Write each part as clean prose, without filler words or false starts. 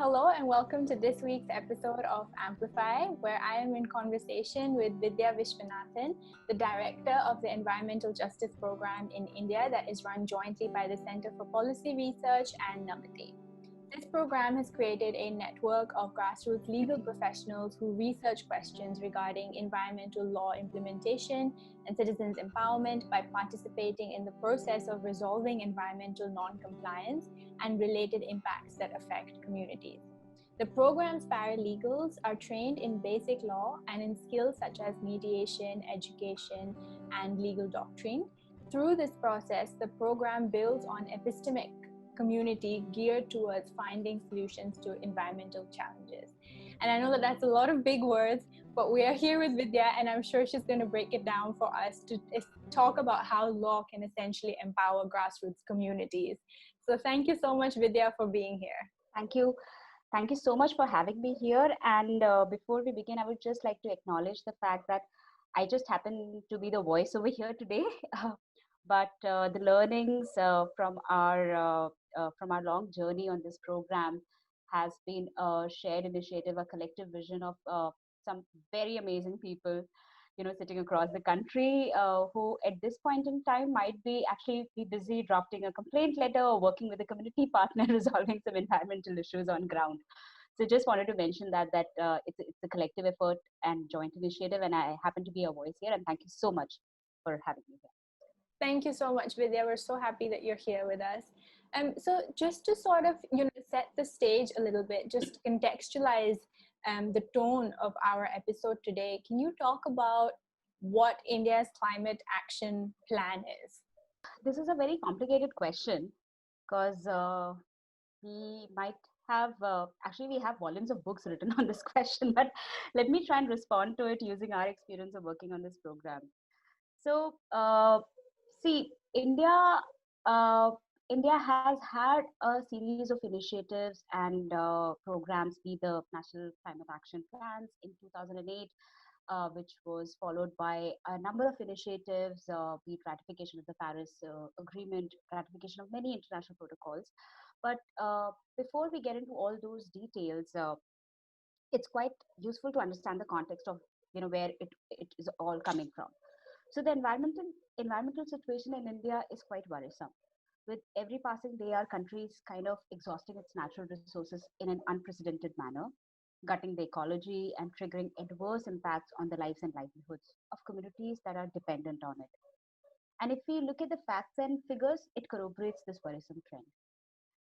Hello and welcome to this week's episode of Amplify, where I am in conversation with Vidya Vishwanathan, the director of the Environmental Justice Program in India that is run jointly by the Center for Policy Research and Namati. This program has created a network of grassroots legal professionals who research questions regarding environmental law implementation and citizens' empowerment by participating in the process of resolving environmental non-compliance and related impacts that affect communities. The program's paralegals are trained in basic law and in skills such as mediation, education, and legal doctrine. Through this process, the program builds on epistemic community geared towards finding solutions to environmental challenges. And I know that that's a lot of big words, but we are here with Vidya, and I'm sure she's going to break it down for us to talk about how law can essentially empower grassroots communities. So thank you so much, Vidya, for being here. Thank you. Thank you so much for having me here. And before we begin, I would just like to acknowledge the fact that I just happen to be the voice over here today. But the learnings from our long journey on this program has been a shared initiative, a collective vision of some very amazing people, sitting across the country, who at this point in time might be actually be busy drafting a complaint letter or working with a community partner resolving some environmental issues on ground. So just wanted to mention that it's a collective effort and joint initiative, and I happen to be a voice here. And thank you so much for having me here. Thank you so much, Vidya. We're so happy that you're here with us. So just to sort of set the stage a little bit, just contextualize the tone of our episode today, can you talk about what India's climate action plan is? This is a very complicated question because we might have actually we have volumes of books written on this question, but let me try and respond to it using our experience of working on this program. So see, India has had a series of initiatives and programs, be the National Climate Action Plans in 2008, which was followed by a number of initiatives, be it ratification of the Paris Agreement, ratification of many international protocols. But before we get into all those details, it's quite useful to understand the context of where it is all coming from. So the environmental situation in India is quite worrisome. With every passing day, our country is kind of exhausting its natural resources in an unprecedented manner, gutting the ecology and triggering adverse impacts on the lives and livelihoods of communities that are dependent on it. And if we look at the facts and figures, it corroborates this worrisome trend.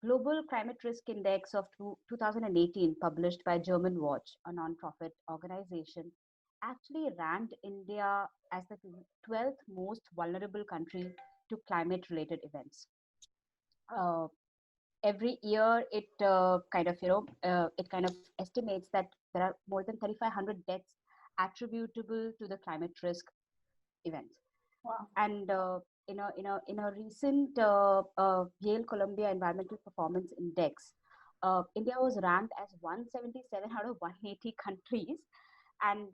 Global Climate Risk Index of 2018, published by German Watch, a non-profit organization, actually ranked India as the 12th most vulnerable country to climate-related events. Every year, it kind of estimates that there are more than 3,500 deaths attributable to the climate risk events. Wow. And in a recent Yale Columbia Environmental Performance Index, India was ranked as 177 out of 180 countries, and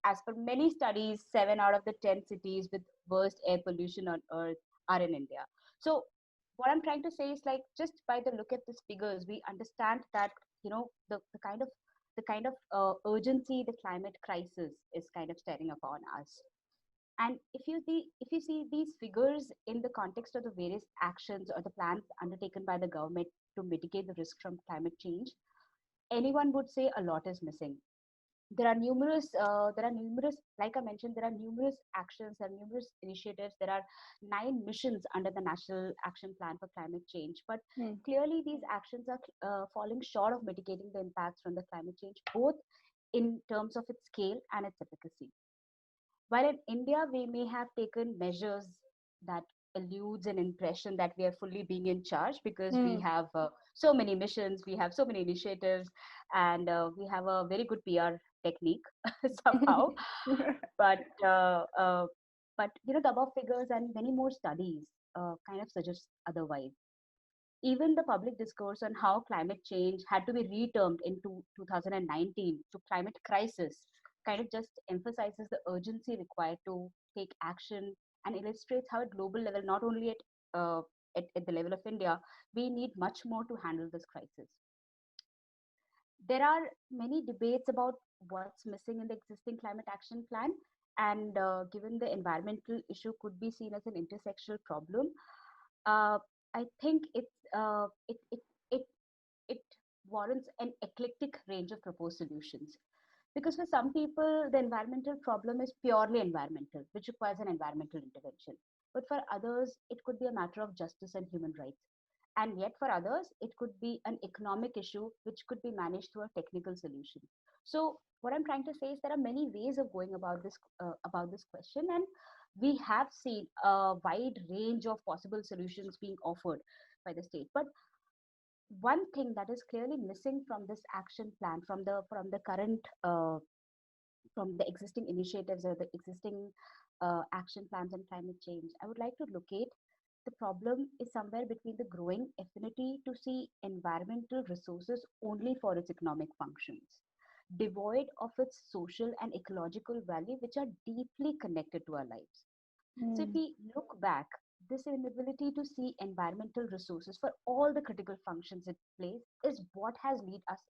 as per many studies, 7 out of the 10 cities with worst air pollution on Earth are in India. So what I'm trying to say is, like, just by the look at these figures, we understand that the kind of urgency the climate crisis is kind of staring upon us. And if you see these figures in the context of the various actions or the plans undertaken by the government to mitigate the risk from climate change, anyone would say a lot is missing. There are numerous, like I mentioned, there are numerous actions, there are numerous initiatives. There are 9 missions under the National Action Plan for Climate Change. But clearly, these actions are falling short of mitigating the impacts from the climate change, both in terms of its scale and its efficacy. While in India, we may have taken measures that eludes an impression that we are fully being in charge, because we have so many missions, we have so many initiatives, and we have a very good PR technique somehow. But the above figures and many more studies kind of suggest otherwise. Even the public discourse on how climate change had to be retermed into 2019 to climate crisis kind of just emphasizes the urgency required to take action and illustrates how at global level, not only at the level of India, we need much more to handle this crisis. There are many debates about what's missing in the existing climate action plan, and given the environmental issue could be seen as an intersectional problem, uh, I think it it warrants an eclectic range of proposed solutions. Because for some people, the environmental problem is purely environmental, which requires an environmental intervention. But for others, it could be a matter of justice and human rights. And yet, for others, it could be an economic issue which could be managed through a technical solution. So, what I'm trying to say is there are many ways of going about this question, and we have seen a wide range of possible solutions being offered by the state. But one thing that is clearly missing from this action plan, from the current from the existing initiatives or the existing action plans on climate change, I would like to locate the problem is somewhere between the growing affinity to see environmental resources only for its economic functions, devoid of its social and ecological value, which are deeply connected to our lives. So if Mm. we look back, this inability to see environmental resources for all the critical functions it plays is what has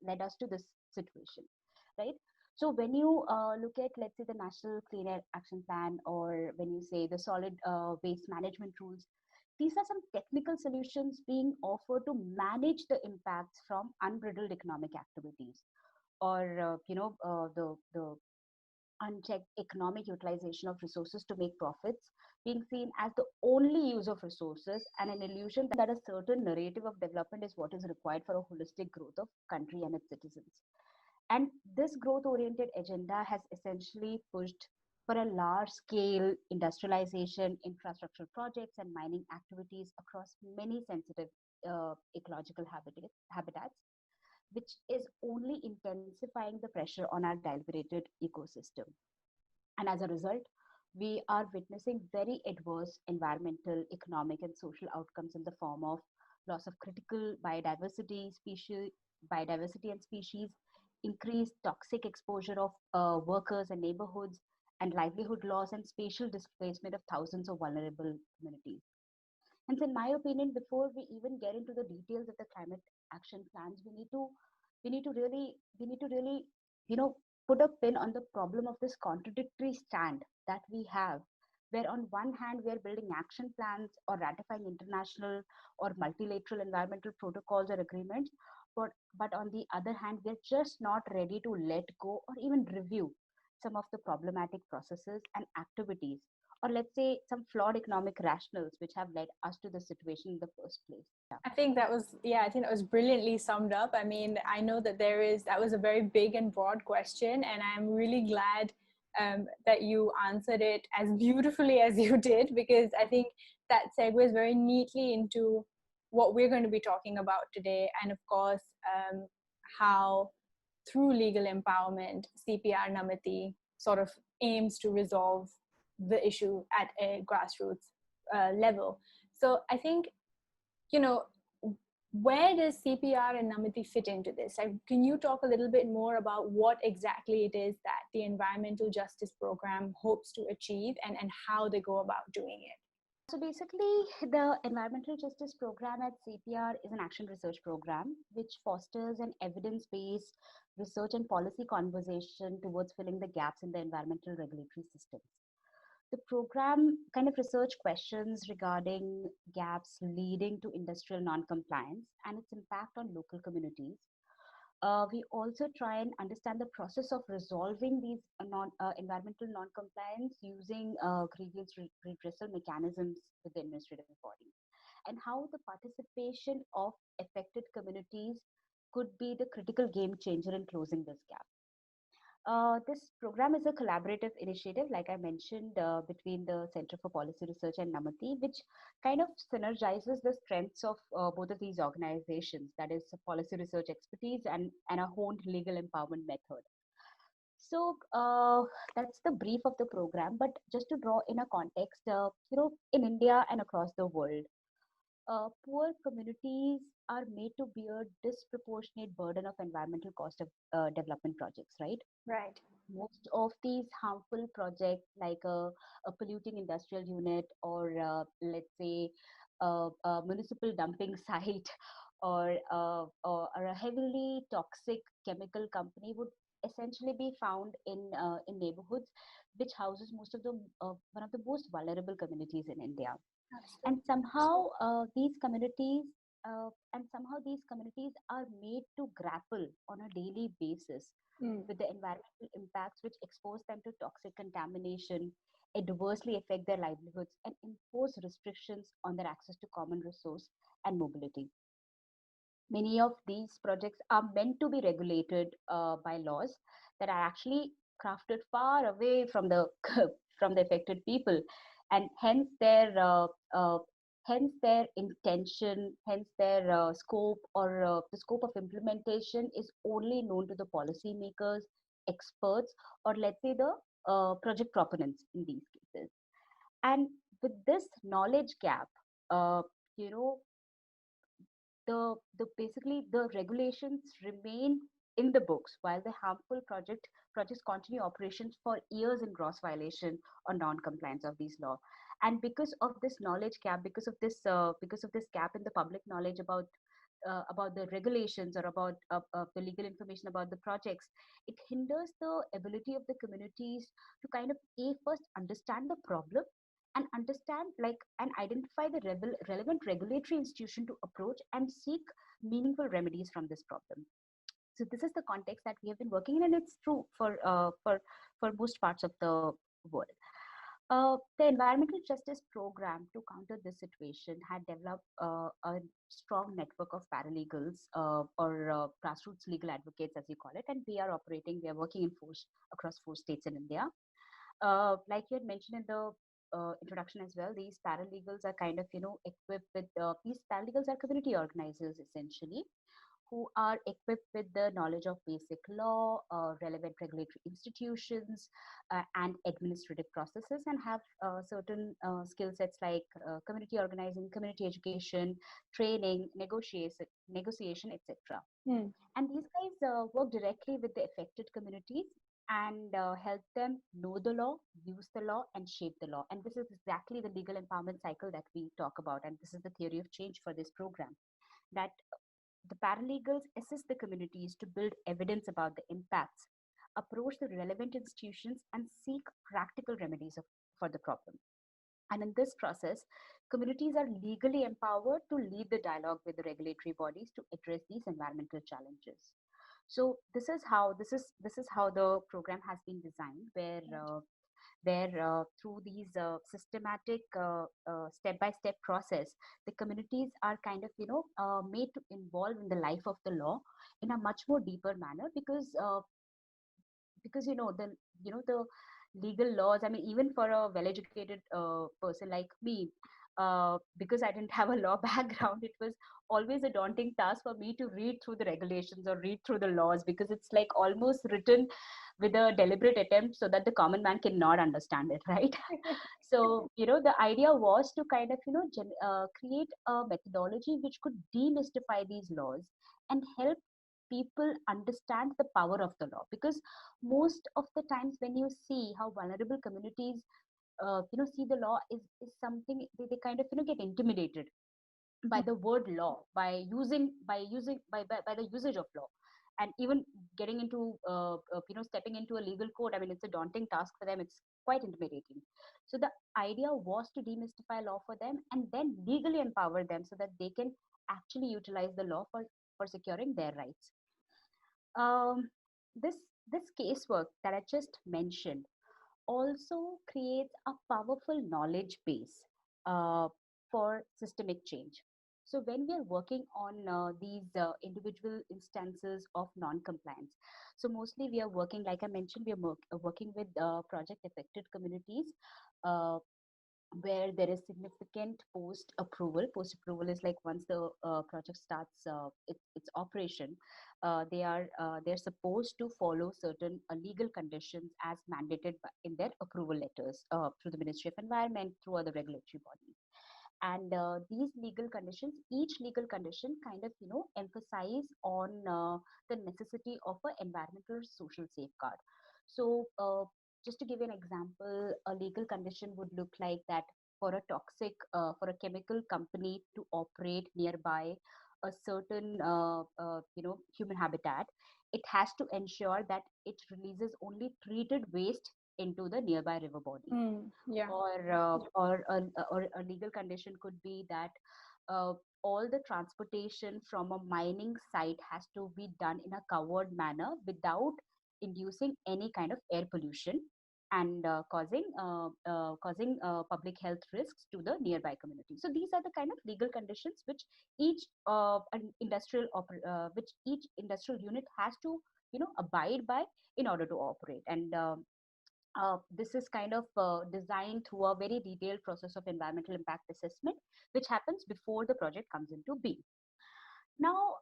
led us to this situation, right? So when you look at, let's say, the National Clean Air Action Plan, or when you say the solid waste management rules, these are some technical solutions being offered to manage the impacts from unbridled economic activities, or the unchecked economic utilization of resources to make profits being seen as the only use of resources, and an illusion that a certain narrative of development is what is required for a holistic growth of country and its citizens. And this growth oriented agenda has essentially pushed for a large scale industrialization, infrastructure projects, and mining activities across many sensitive ecological habitats, which is only intensifying the pressure on our deliberated ecosystem. And as a result, we are witnessing very adverse environmental, economic, and social outcomes in the form of loss of critical biodiversity and species, increased toxic exposure of workers and neighborhoods, and livelihood loss and spatial displacement of thousands of vulnerable communities. And so, in my opinion, before we even get into the details of the climate action plans, we need to really, you know, put a pin on the problem of this contradictory stand that we have, where on one hand we are building action plans or ratifying international or multilateral environmental protocols or agreements, but on the other hand, we're just not ready to let go or even review some of the problematic processes and activities, or let's say some flawed economic rationals which have led us to the situation in the first place. I think that was, yeah, I think that was brilliantly summed up. I mean, I know that that was a very big and broad question, and I'm really glad that you answered it as beautifully as you did, because I think that segues very neatly into what we're going to be talking about today. And of course, how through legal empowerment, CPR-Namati sort of aims to resolve the issue at a grassroots level. So I think, you know, where does CPR and Namati fit into this? Like, can you talk a little bit more about what exactly it is that the Environmental Justice Program hopes to achieve, and how they go about doing it? So basically, the Environmental Justice Program at CPR is an action research program which fosters an evidence based research and policy conversation towards filling the gaps in the environmental regulatory systems. The program kind of research questions regarding gaps leading to industrial non-compliance and its impact on local communities. We also try and understand the process of resolving these environmental non-compliance using grievance redressal mechanisms with the administrative body, and how the participation of affected communities could be the critical game changer in closing this gap. This program is a collaborative initiative, like I mentioned, between the Center for Policy Research and Namati, which kind of synergizes the strengths of both of these organizations, that is, policy research expertise and a honed legal empowerment method. So that's the brief of the program. But just to draw in a context, in India and across the world, poor communities are made to bear disproportionate burden of environmental cost of development projects, right? Right. Most of these harmful projects, like a polluting industrial unit, or let's say a municipal dumping site, or a heavily toxic chemical company would essentially be found in neighborhoods which houses most of the one of the most vulnerable communities in India. And Absolutely. somehow these communities are made to grapple on a daily basis Mm. with the environmental impacts which expose them to toxic contamination, adversely affect their livelihoods, and impose restrictions on their access to common resource and mobility. Many of these projects are meant to be regulated by laws that are actually crafted far away from the from the affected people, and uh, hence their intention, hence their scope, or the scope of implementation is only known to the policymakers, experts, or let's say the project proponents in these cases. And with this knowledge gap, uh, you know the basically the regulations remain in the books while the harmful projects continue operations for years in gross violation or non-compliance of these law. And because of this knowledge gap, because of this gap in the public knowledge about the regulations or about the legal information about the projects, it hinders the ability of the communities to kind of first understand the problem and understand like and identify the relevant regulatory institution to approach and seek meaningful remedies from this problem. So this is the context that we have been working in, and it's true for most parts of the world. The environmental justice program to counter this situation had developed a strong network of paralegals or grassroots legal advocates, as you call it, and we are working in across 4 states in India. Like you had mentioned in the introduction as well, these paralegals are kind of equipped with these paralegals are community organizers essentially, who are equipped with the knowledge of basic law, relevant regulatory institutions, and administrative processes, and have certain skill sets like community organizing, community education, training, negotiation, etc. Mm. And these guys work directly with the affected communities and help them know the law, use the law, and shape the law. And this is exactly the legal empowerment cycle that we talk about. And this is the theory of change for this program. That the paralegals assist the communities to build evidence about the impacts, approach the relevant institutions, and seek practical remedies for the problem. And in this process, communities are legally empowered to lead the dialogue with the regulatory bodies to address these environmental challenges. So this is how the program has been designed, where through these systematic step-by-step process, the communities are kind of made to involve in the life of the law in a much more deeper manner, because the legal laws, I mean, even for a well-educated person like me, because I didn't have a law background, it was always a daunting task for me to read through the regulations or read through the laws, because it's like almost written with a deliberate attempt so that the common man cannot understand it, right? So the idea was to kind of create a methodology which could demystify these laws and help people understand the power of the law, because most of the times when you see how vulnerable communities see the law is something, they kind of get intimidated by the word law, by the usage of law, and even getting into stepping into a legal code. I mean, it's a daunting task for them, it's quite intimidating. So the idea was to demystify law for them and then legally empower them so that they can actually utilize the law for securing their rights. um, this this casework that I just mentioned also creates a powerful knowledge base for systemic change. So when we are working on these individual instances of non-compliance, so mostly we are working, like I mentioned, we are working with project affected communities, uh, where there is significant post approval. Post approval is like once the project starts its operation, they're supposed to follow certain legal conditions as mandated in their approval letters through the Ministry of Environment, through other regulatory bodies. And these legal conditions, each legal condition kind of emphasize on the necessity of an environmental social safeguard. So just to give you an example, a legal condition would look like that for a chemical company to operate nearby a certain human habitat, it has to ensure that it releases only treated waste into the nearby river body. Yeah. Or a legal condition could be that uh, all the transportation from a mining site has to be done in a covered manner without inducing any kind of air pollution and causing public health risks to the nearby community. So these are the kind of legal conditions which which each industrial unit has to abide by in order to operate. And this is kind of designed through a very detailed process of environmental impact assessment, which happens before the project comes into being. Now,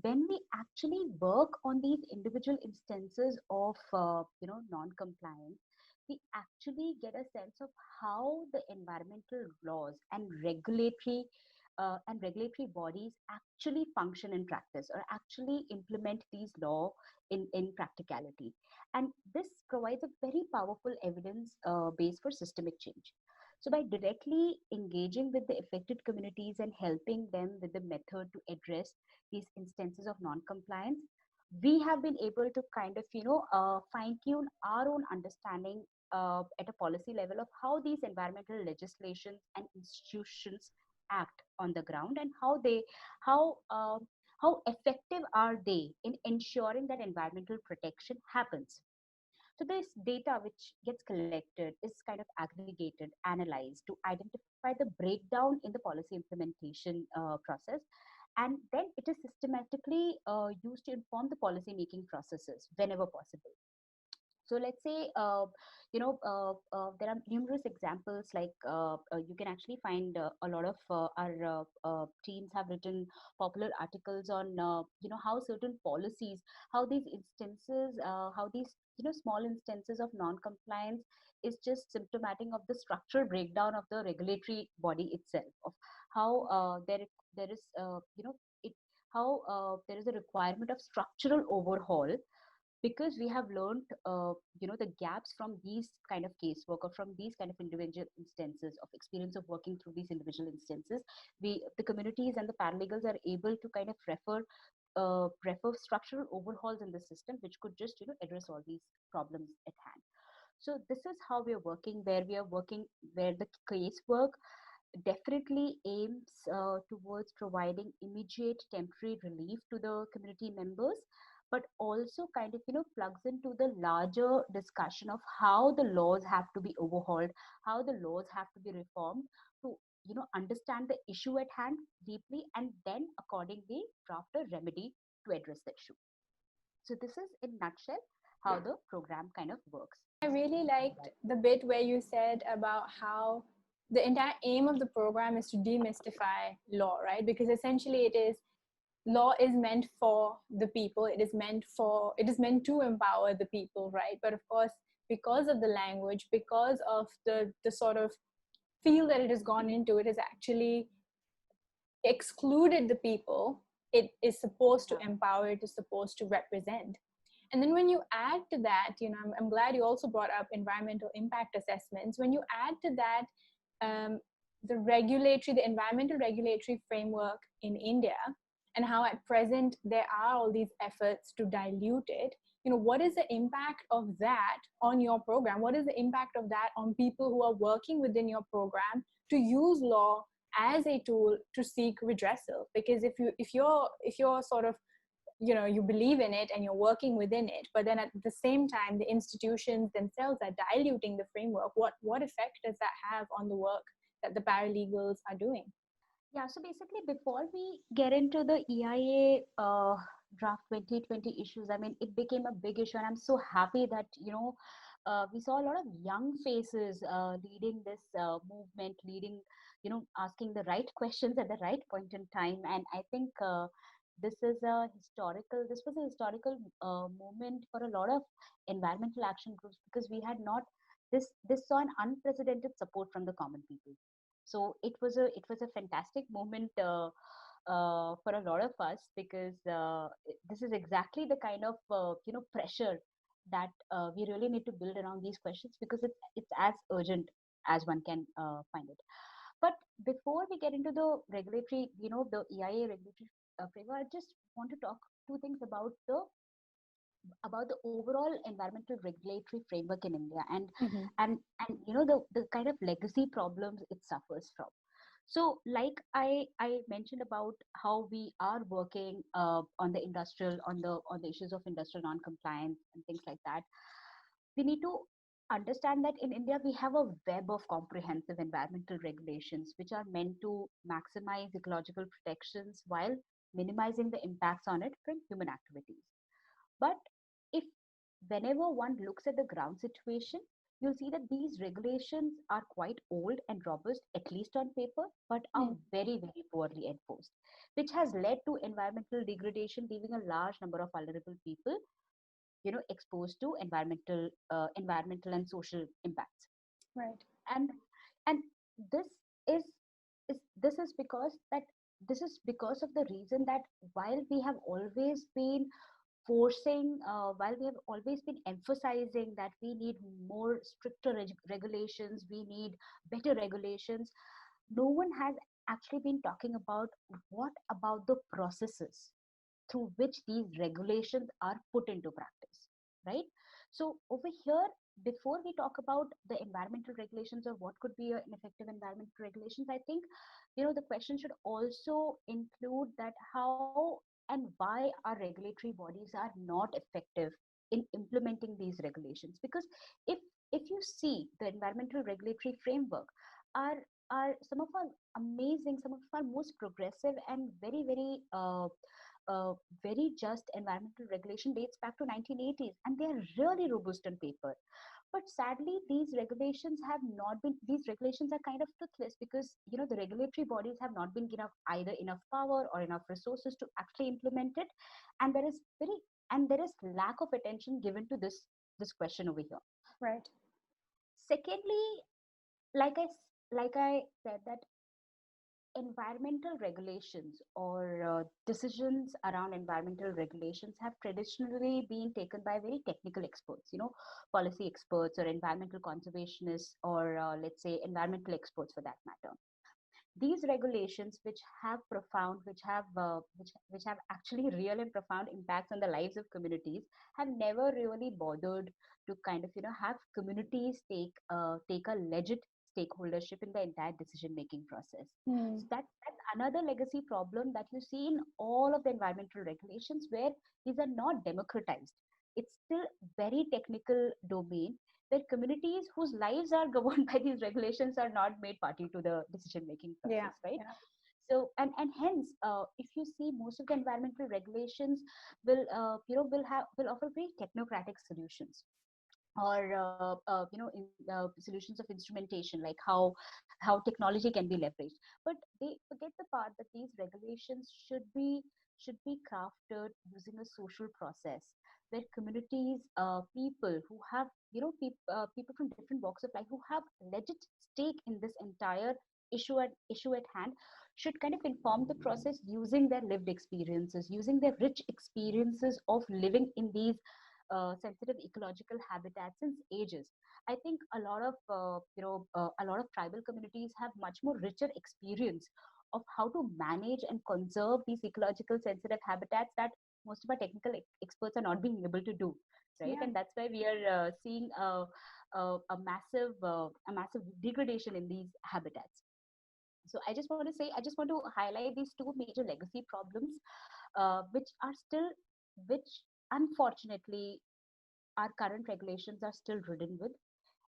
when we actually work on these individual instances of non-compliance, we actually get a sense of how the environmental laws and regulatory bodies actually function in practice or actually implement these law in practicality. And this provides a very powerful evidence base for systemic change. So by directly engaging with the affected communities and helping them with the method to address these instances of non-compliance, we have been able to kind of, fine-tune our own understanding at a policy level of how these environmental legislations and institutions act on the ground, and how how effective are they in ensuring that environmental protection happens. So this data which gets collected is kind of aggregated, analyzed to identify the breakdown in the policy implementation process, and then it is systematically used to inform the policy making processes whenever possible. So let's say there are numerous examples, like you can actually find a lot of our teams have written popular articles on how certain policies, how these instances, how these small instances of non-compliance is just symptomatic of the structural breakdown of the regulatory body itself, of how there is it how there is a requirement of structural overhaul, because we have learned the gaps from these kind of casework, or from these kind of individual instances of experience of working through these individual instances. The communities and the paralegals are able to kind of refer structural overhauls in the system, which could just address all these problems at hand. So this is how we are working, where the casework definitely aims towards providing immediate temporary relief to the community members, but also kind of plugs into the larger discussion of how the laws have to be overhauled, how the laws have to be reformed to understand the issue at hand deeply, and then accordingly draft a remedy to address the issue. So this is in nutshell how the program kind of works. I really liked the bit where you said about how the entire aim of the program is to demystify law, right? Because essentially law is meant for the people. It is meant to empower the people, right? But of course, because of the language, because of the sort of feel that it has gone into, it has actually excluded the people it is supposed to empower, it is supposed to represent. And then when you add to that, I'm glad you also brought up environmental impact assessments. When you add to that the environmental regulatory framework in India, and how at present there are all these efforts to dilute it, what is the impact of that on your program? What is the impact of that on people who are working within your program to use law as a tool to seek redressal? Because if you're sort of you believe in it and you're working within it, but then at the same time the institutions themselves are diluting the framework, what effect does that have on the work that the paralegals are doing? Yeah, so basically, before we get into the EIA draft 2020 issues, I mean, it became a big issue, and I'm so happy that we saw a lot of young faces leading this movement, asking the right questions at the right point in time. And I think this was a historical moment for a lot of environmental action groups, because we had not this saw an unprecedented support from the common people. So it was a fantastic moment for a lot of us, because this is exactly the kind of pressure that we really need to build around these questions, because it's as urgent as one can find it. But before we get into the regulatory, the EIA regulatory framework, I just want to talk two things about the overall environmental regulatory framework in India, Mm-hmm. and the kind of legacy problems it suffers from. So, like I mentioned about how we are working on the industrial on the issues of industrial non-compliance and things like that, we need to understand that in India we have a web of comprehensive environmental regulations which are meant to maximize ecological protections while minimizing the impacts on it from human activities. But if whenever one looks at the ground situation, you'll see that these regulations are quite old and robust, at least on paper, but are Mm. very, very poorly enforced, which has led to environmental degradation, leaving a large number of vulnerable people, exposed to environmental and social impacts. Right. And and this is this is because that this is because of the reason that while we have always been while we have always been emphasizing that we need more stricter regulations, we need better regulations, no one has actually been talking about what about the processes through which these regulations are put into practice, right? So over here, before we talk about the environmental regulations or what could be an effective environmental regulations, I think the question should also include that how and why our regulatory bodies are not effective in implementing these regulations. Because if if you see the environmental regulatory framework, are some of our some of our most progressive and very just environmental regulation dates back to 1980s, and they are really robust on paper. But sadly, these regulations are kind of toothless because the regulatory bodies have not been given either enough power or enough resources to actually implement it, and there is lack of attention given to this question over here. Right. Secondly, like I said that environmental regulations or decisions around environmental regulations have traditionally been taken by very technical experts, policy experts or environmental conservationists, or let's say environmental experts for that matter. These regulations, which have actually real and profound impacts on the lives of communities, have never really bothered to kind of have communities take a legit stakeholdership in the entire decision making process. Mm. So that's another legacy problem that you see in all of the environmental regulations, where these are not democratized. It's still very technical domain where communities whose lives are governed by these regulations are not made party to the decision making Yeah. process, right? Yeah. So and hence, if you see, most of the environmental regulations will offer very technocratic solutions, or solutions of instrumentation, like how technology can be leveraged. But they forget the part that these regulations should be crafted using a social process, where communities, people who have people from different walks of life who have legit stake in this entire issue at hand, should kind of inform the process using their lived experiences, using their rich experiences of living in these sensitive ecological habitats since ages. I think a lot of tribal communities have much more richer experience of how to manage and conserve these ecological sensitive habitats that most of our technical experts are not being able to do, right? Yeah. And that's why we are seeing a massive degradation in these habitats. So I just want to highlight these two major legacy problems, which unfortunately our current regulations are still ridden with.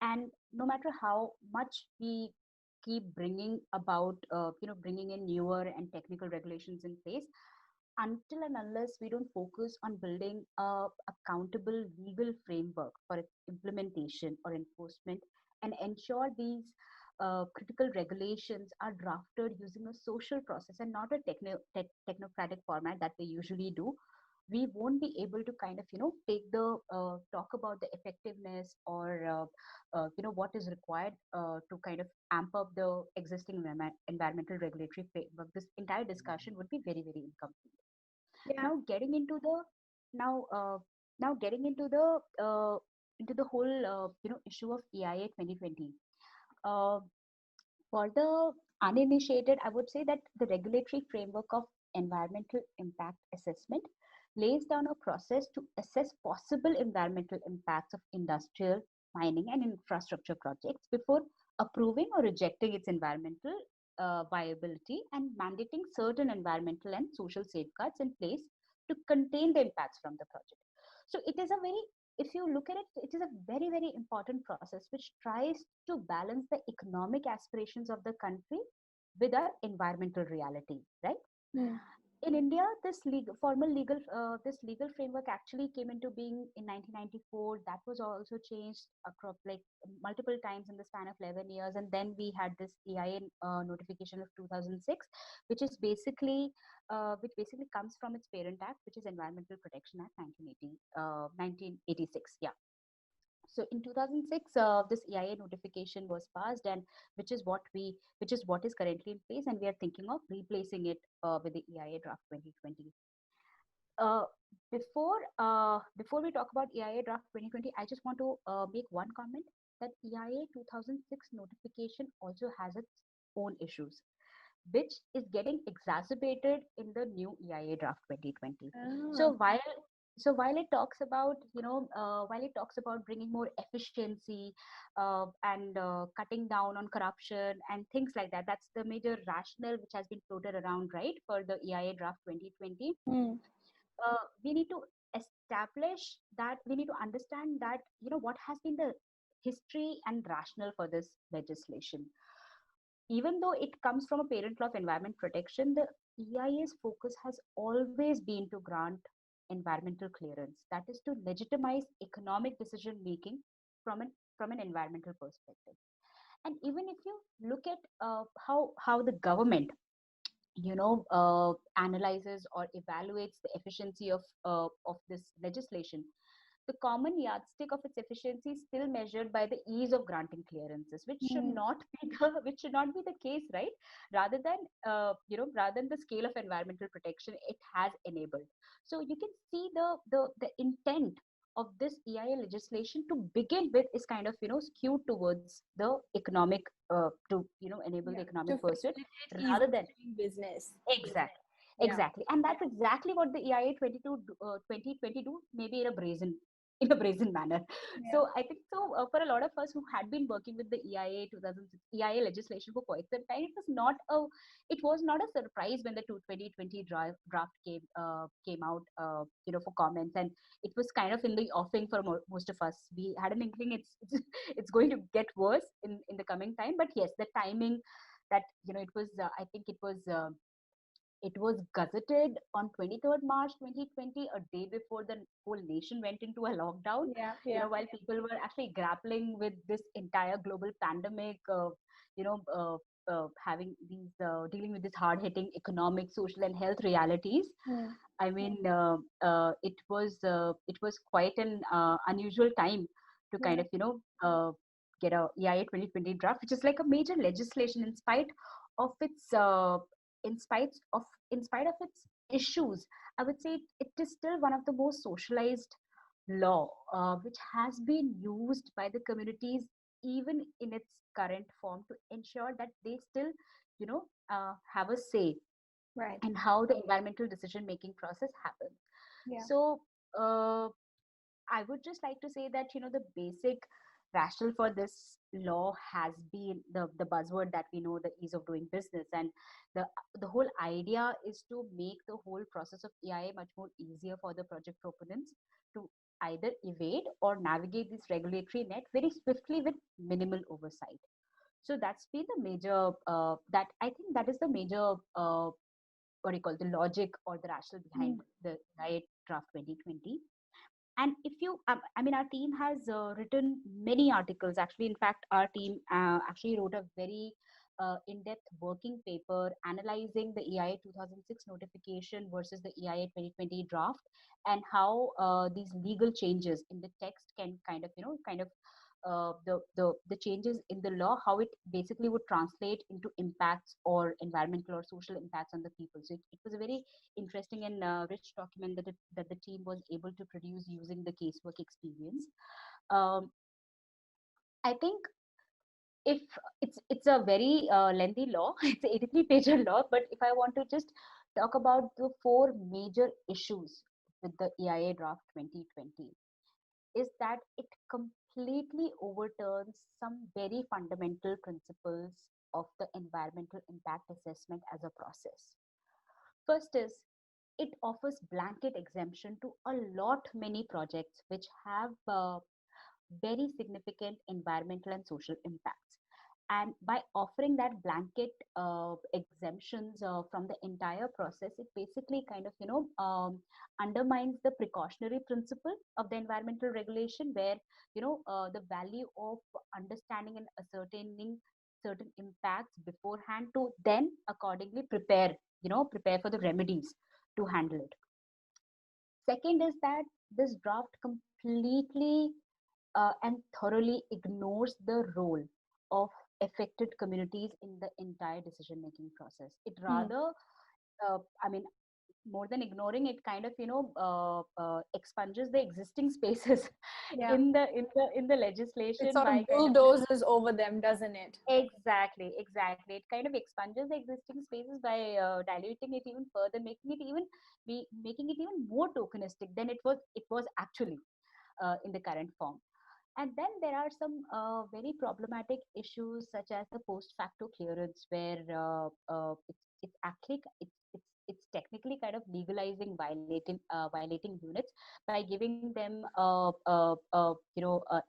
And no matter how much we keep bringing in newer and technical regulations in place, until and unless we don't focus on building a accountable legal framework for its implementation or enforcement, and ensure these critical regulations are drafted using a social process and not a technocratic format that they usually do, we won't be able to kind of take the talk about the effectiveness, or what is required to kind of amp up the existing environmental regulatory framework. This entire discussion would be very, very incomplete. Yeah. Now getting into the now now getting into the whole issue of EIA 2020. Uh, for the uninitiated, I would say that the regulatory framework of environmental impact assessment lays down a process to assess possible environmental impacts of industrial, mining, and infrastructure projects before approving or rejecting its environmental viability, and mandating certain environmental and social safeguards in place to contain the impacts from the project. So it is a very, if you look at it, it is a very, very important process which tries to balance the economic aspirations of the country with our environmental reality, right? Mm. In India, this legal framework actually came into being in 1994. That was also changed across like multiple times in the span of 11 years, and then we had this EIA notification of 2006, which is which basically comes from its parent act, which is Environmental Protection Act 1986. Yeah. So in 2006, this EIA notification was passed, and which is what is currently in place, and we are thinking of replacing it with the EIA Draft 2020. Uh, before we talk about EIA Draft 2020, I just want to make one comment that EIA 2006 notification also has its own issues, which is getting exacerbated in the new EIA Draft 2020. Oh. So while it talks about, while it talks about bringing more efficiency and cutting down on corruption and things like that, that's the major rationale which has been floated around, right, for the EIA Draft 2020. Mm. We need to establish that, we need to understand that, what has been the history and rationale for this legislation. Even though it comes from a parent law of environment protection, the EIA's focus has always been to grant environmental clearance, that is to legitimize economic decision making from an environmental perspective. And even if you look at how the government analyzes or evaluates the efficiency of this legislation, the common yardstick of its efficiency is still measured by the ease of granting clearances, which should Mm. not be the case, right? Rather than the scale of environmental protection it has enabled. So you can see the intent of this EIA legislation to begin with is kind of skewed towards the economic, to enable the Yeah. economic To pursuit, facilitate ease rather of than doing business. exactly. Yeah. Exactly, and that's exactly what the EIA 2020 do, maybe in a brazen manner. Yeah. So I think so, for a lot of us who had been working with the EIA 2006 EIA legislation for quite some time, it was not a surprise when the 2020 draft came out, for comments, and it was kind of in the offing for most of us. We had an inkling it's going to get worse in the coming time, but yes, the timing that it was, I think it was gazetted on 23rd March 2020, a day before the whole nation went into a lockdown. Yeah. Yeah. While people were actually grappling with this entire global pandemic, you know, having these dealing with this hard-hitting economic, social, and health realities. Mm. I mean, it was quite an unusual time to kind Yeah. of get a EIA 2020 draft, which is like a major legislation of its in spite of in spite of its issues. I would say it is still one of the most socialized law, which has been used by the communities even in its current form to ensure that they still have a say Right. in how the environmental decision making process happens. Yeah. So I would just like to say that the basic rationale for this law has been the buzzword that we know, the ease of doing business, and the the whole idea is to make the whole process of EIA much more easier for the project proponents to either evade or navigate this regulatory net very swiftly with minimal oversight. So that's been the major, that I think that is the major, what do you call, the logic or the rationale behind Mm. the EIA draft 2020. And if you I mean, our team has written many articles. Actually, in fact, our team actually wrote a very in-depth working paper analyzing the EIA 2006 notification versus the EIA 2020 draft, and how these legal changes in the text can kind of the changes in the law, how it basically would translate into impacts or environmental or social impacts on the people. So it was a very interesting and rich document that the team was able to produce using the casework experience. Um, I think if it's a very lengthy law, it's an 83-page law, but if I want to just talk about the four major issues with the EIA draft 2020, is that it completely overturns some very fundamental principles of the environmental impact assessment as a process. First is, it offers blanket exemption to a lot many projects which have very significant environmental and social impacts. And by offering that blanket exemptions from the entire process, it basically kind of, undermines the precautionary principle of the environmental regulation, where, the value of understanding and ascertaining certain impacts beforehand to then accordingly prepare for the remedies to handle it. Second is that this draft completely and thoroughly ignores the role of affected communities in the entire decision making process. It rather, I mean, more than ignoring, it kind of, expunges the existing spaces Yeah. in the It legislation sort by of kind of, bulldozes over them, doesn't it? exactly, it kind of expunges the existing spaces by diluting it even further, making it even more tokenistic than it was actually in the current form. And then there are some very problematic issues such as the post facto clearance, where it's actually it's technically kind of legalizing violating units by giving them an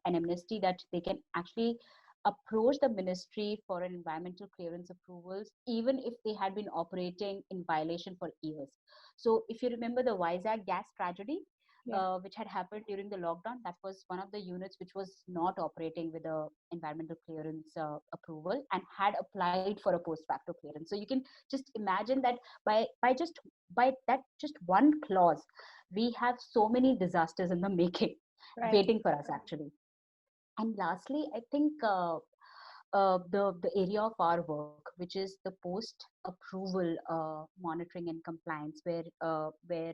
amnesty that they can actually approach the ministry for an environmental clearance approvals even if they had been operating in violation for years. So if you remember the Vizag gas tragedy, Yeah. which had happened during the lockdown, that was one of the units which was not operating with a environmental clearance approval and had applied for a post facto clearance. So you can just imagine that by that just one clause, we have so many disasters in the making, Right. waiting for us actually. And lastly, I think the area of our work, which is the post approval monitoring and compliance, where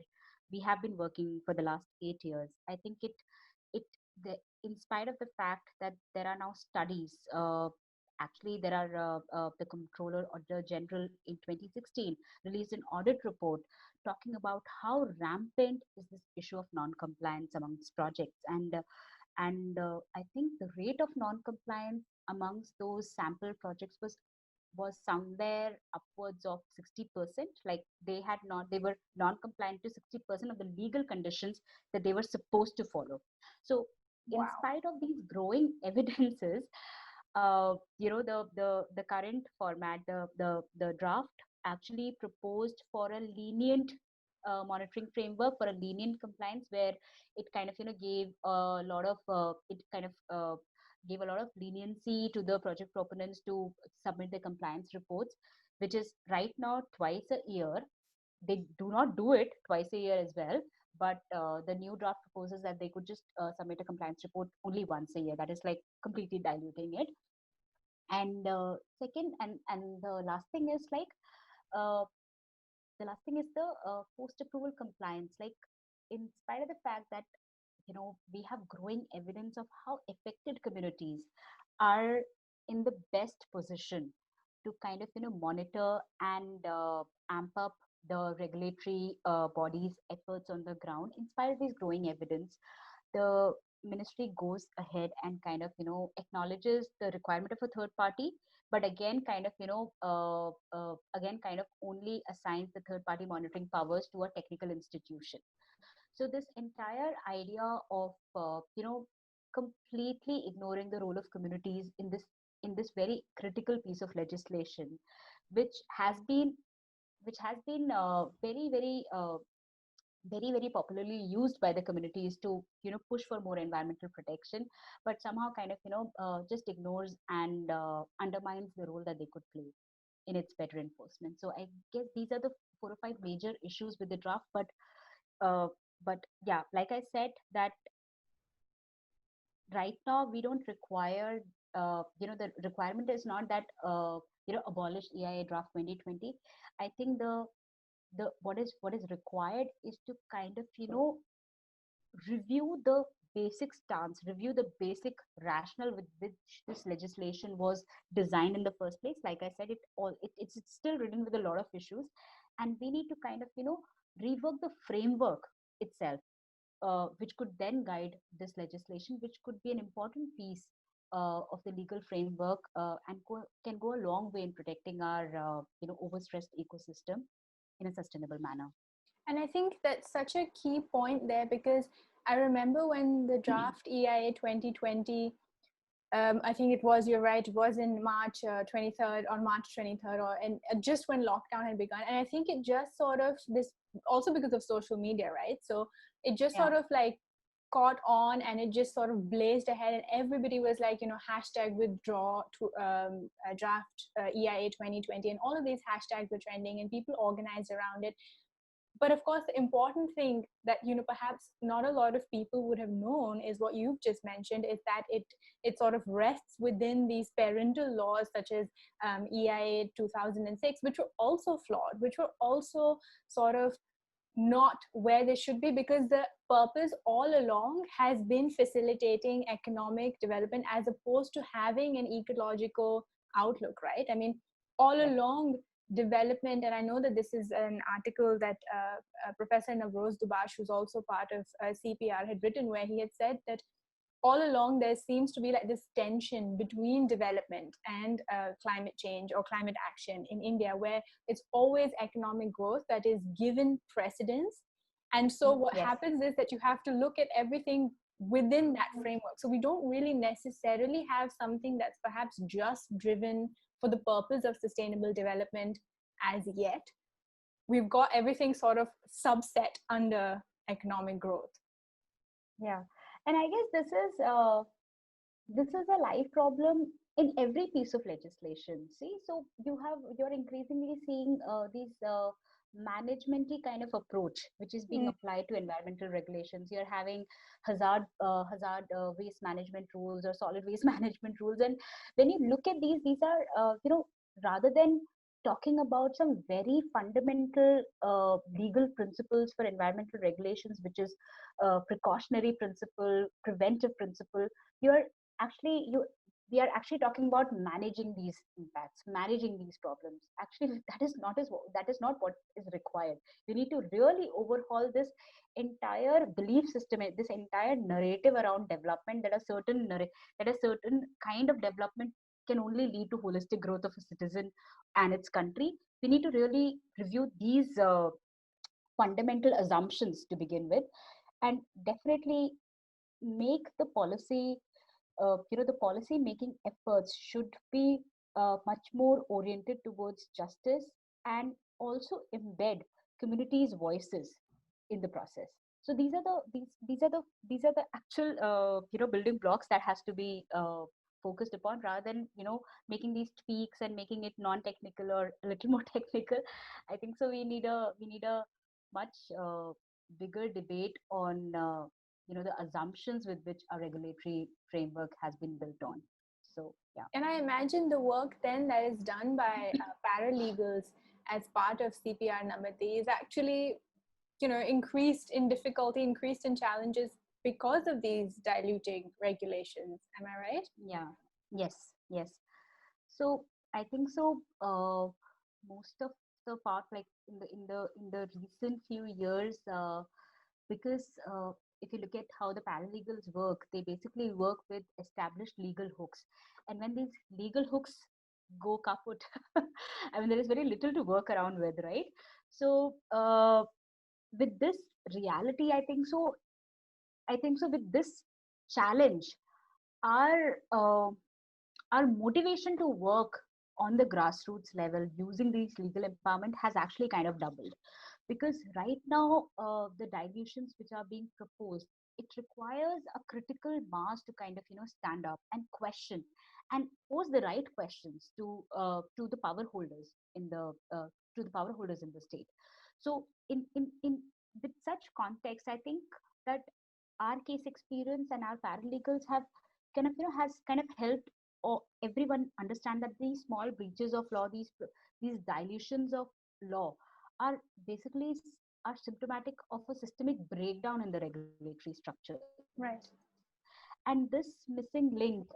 we have been working for the last 8 years. I think it the, in spite of the fact that there are now studies, actually there are the Comptroller Auditor General in 2016 released an audit report talking about how rampant is this issue of non-compliance amongst projects. And I think the rate of non-compliance amongst those sample projects was somewhere upwards of 60%. Like they were non-compliant to 60% of the legal conditions that they were supposed to follow. So in Wow. spite of these growing evidences, the current format, the draft actually proposed for a lenient monitoring framework, for a lenient compliance, where it kind of gave a lot of gave a lot of leniency to the project proponents to submit the compliance reports, which is right now twice a year. They do not do it twice a year as well, but the new draft proposes that they could just submit a compliance report only once a year. That is like completely diluting it. And second, and uh, the last thing is the post approval compliance. Like, in spite of the fact that we have growing evidence of how affected communities are in the best position to kind of monitor and amp up the regulatory bodies efforts on the ground. In spite of this growing evidence, the ministry goes ahead and kind of acknowledges the requirement of a third party, but again kind of only assigns the third party monitoring powers to a technical institution. So this entire idea of completely ignoring the role of communities in this very critical piece of legislation, which has been very popularly used by the communities to push for more environmental protection, but somehow kind of just ignores and undermines the role that they could play in its better enforcement. So I guess these are the 4 or 5 major issues with the draft. Uh, but yeah, like I said, that right now we don't require the requirement is not that abolish EIA draft 2020. I think the what is required is to kind of review the basic stance, review the basic rationale with which this legislation was designed in the first place. Like I said, it's still ridden with a lot of issues, and we need to kind of rework the framework itself, which could then guide this legislation, which could be an important piece of the legal framework, and can go a long way in protecting our overstressed ecosystem in a sustainable manner. And I think that's such a key point there, because I remember when the draft EIA 2020, I think it was, you're right, it was in March 23rd, on March 23rd, and just when lockdown had begun. And I think it just sort of, this also because of social media, right? So it just sort of like caught on, and it just sort of blazed ahead, and everybody was like, hashtag withdraw to draft EIA 2020, and all of these hashtags were trending and people organized around it. But of course, the important thing that perhaps not a lot of people would have known is what you've just mentioned, is that it sort of rests within these parental laws, such as EIA 2006, which were also flawed, which were also sort of not where they should be, because the purpose all along has been facilitating economic development as opposed to having an ecological outlook, right? I mean, all along development, and I know that this is an article that Professor Navroz Dubash, who's also part of CPR, had written, where he had said that all along there seems to be like this tension between development and climate change or climate action in India, where it's always economic growth that is given precedence. And so what happens is that you have to look at everything within that framework. So we don't really necessarily have something that's perhaps just driven for the purpose of sustainable development as yet. We've got everything sort of subset under economic growth. Yeah. And I guess this is a live problem in every piece of legislation. See, so you're increasingly seeing these managementy kind of approach which is being applied to environmental regulations. You're having hazard waste management rules or solid waste management rules, and when you look at these are rather than talking about some very fundamental legal principles for environmental regulations, which is precautionary principle, preventive principle. You're actually we are actually talking about managing these impacts, managing these problems. Actually, that is not what is required. We need to really overhaul this entire belief system, this entire narrative around development, that a certain kind of development can only lead to holistic growth of a citizen and its country. We need to really review these fundamental assumptions to begin with, and definitely make the policy the policy making efforts should be much more oriented towards justice, and also embed communities' voices in the process. So these are the actual building blocks that has to be focused upon, rather than making these tweaks and making it non-technical or a little more technical. I think so we need a much bigger debate on the assumptions with which our regulatory framework has been built on. So yeah. And I imagine the work then that is done by paralegals as part of CPR-Namati is actually increased in difficulty, increased in challenges because of these diluting regulations. Am I right? Yeah. Yes. So I think so most of the part, like in the recent few years, because if you look at how the paralegals work, they basically work with established legal hooks, and when these legal hooks go kaput, I mean, there is very little to work around with, right? So with this reality, I think so with this challenge, our our motivation to work on the grassroots level using these legal empowerment has actually kind of doubled, because right now the dilutions which are being proposed, it requires a critical mass to kind of stand up and question and pose the right questions to the power holders in the state. So in with such context, I think that our case experience and our paralegals have kind of has kind of helped everyone understand that these small breaches of law, these dilutions of law, are basically are symptomatic of a systemic breakdown in the regulatory structure. Right. And this missing link,